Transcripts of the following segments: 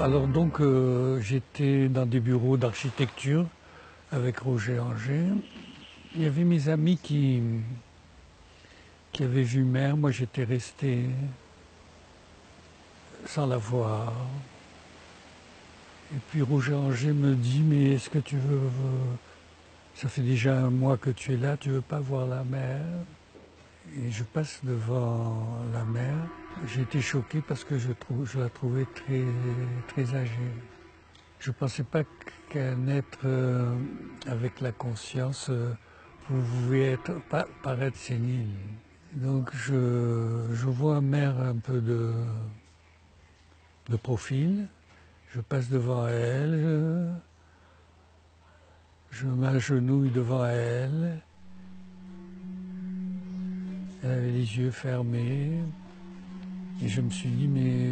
Alors donc j'étais dans des bureaux d'architecture avec Roger Anger. Il y avait mes amis qui avaient vu Mère. Moi j'étais resté sans la voir. Et puis Roger Anger me dit, mais est-ce que tu veux... Ça fait déjà un mois que tu es là, tu veux pas voir la mer? Et je passe devant la mer. J'ai été choqué parce que je la trouvais très, très âgée. Je ne pensais pas qu'un être avec la conscience pouvait paraître sénile. Donc je vois Mère un peu de profil. Je passe devant elle, je m'agenouille devant elle. Elle avait les yeux fermés. Et je me suis dit, mais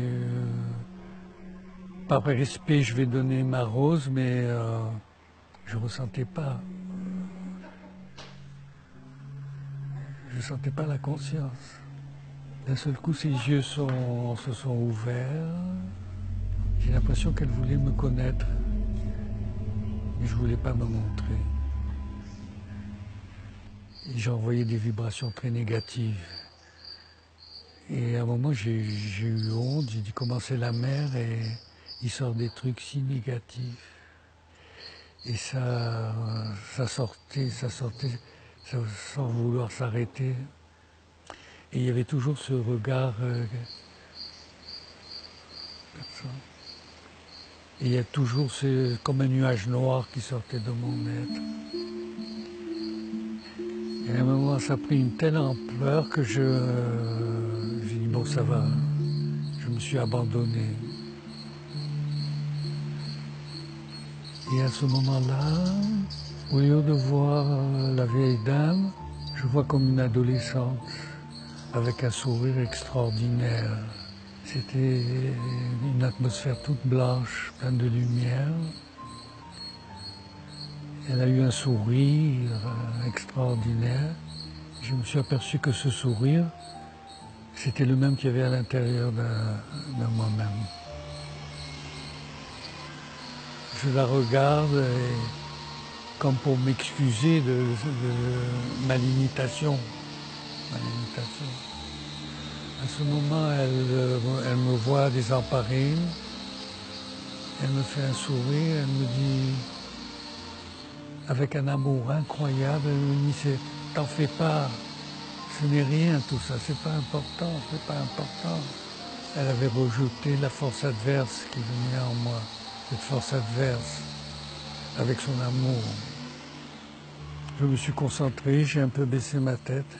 par respect, je vais donner ma rose, mais je ne ressentais pas. Je ne sentais pas la conscience. D'un seul coup, ses yeux se sont ouverts. J'ai l'impression qu'elle voulait me connaître, mais je ne voulais pas me montrer. Et j'ai envoyé des vibrations très négatives. Et à un moment, j'ai eu honte, j'ai dit comment c'est la mer et il sort des trucs si négatifs. Et ça sortait, sans vouloir s'arrêter. Et il y avait toujours ce regard comme ça. Et il y a toujours comme un nuage noir qui sortait de mon être. Et à un moment, ça a pris une telle ampleur que j'ai dit, bon, ça va. Je me suis abandonné. Et à ce moment-là, au lieu de voir la vieille dame, je vois comme une adolescente avec un sourire extraordinaire. C'était une atmosphère toute blanche, pleine de lumière. Elle a eu un sourire extraordinaire. Je me suis aperçu que ce sourire, c'était le même qu'il y avait à l'intérieur de moi-même. Je la regarde et, comme pour m'excuser de ma limitation. À ce moment, elle me voit désemparée. Elle me fait un sourire, elle me dit, avec un amour incroyable, elle me dit, t'en fais pas, ce n'est rien tout ça, c'est pas important, c'est pas important. Elle avait rejeté la force adverse qui venait en moi, cette force adverse, avec son amour. Je me suis concentré, j'ai un peu baissé ma tête.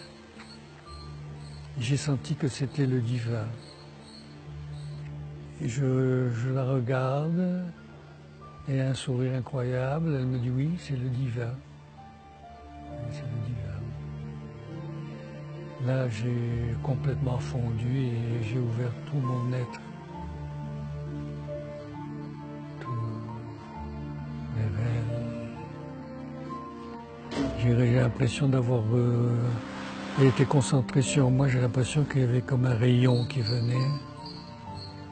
J'ai senti que c'était le divin. Et je la regarde, et un sourire incroyable, elle me dit oui, c'est le divin. C'est le divin. Là, j'ai complètement fondu et j'ai ouvert tout mon être. J'ai l'impression d'avoir... elle était concentrée sur moi, j'ai l'impression qu'il y avait comme un rayon qui venait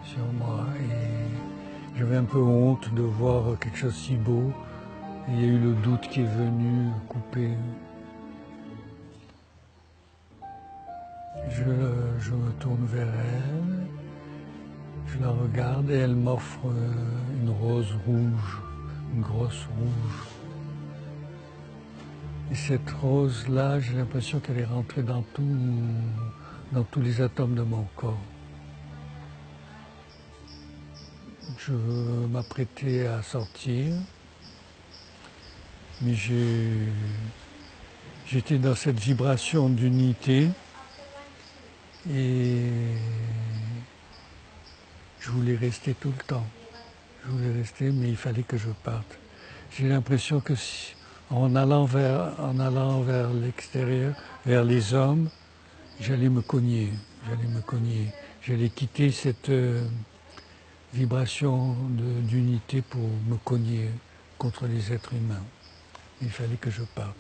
sur moi. Et j'avais un peu honte de voir quelque chose si beau. Et il y a eu le doute qui est venu couper. Je me tourne vers elle, je la regarde et elle m'offre une rose rouge, une grosse rouge. Et cette rose-là, j'ai l'impression qu'elle est rentrée dans tous les atomes de mon corps. Je m'apprêtais à sortir, mais j'étais dans cette vibration d'unité et je voulais rester tout le temps. Je voulais rester, mais il fallait que je parte. J'ai l'impression que en allant vers l'extérieur, vers les hommes, j'allais me cogner. J'allais quitter cette vibration d'unité pour me cogner contre les êtres humains. Il fallait que je parte.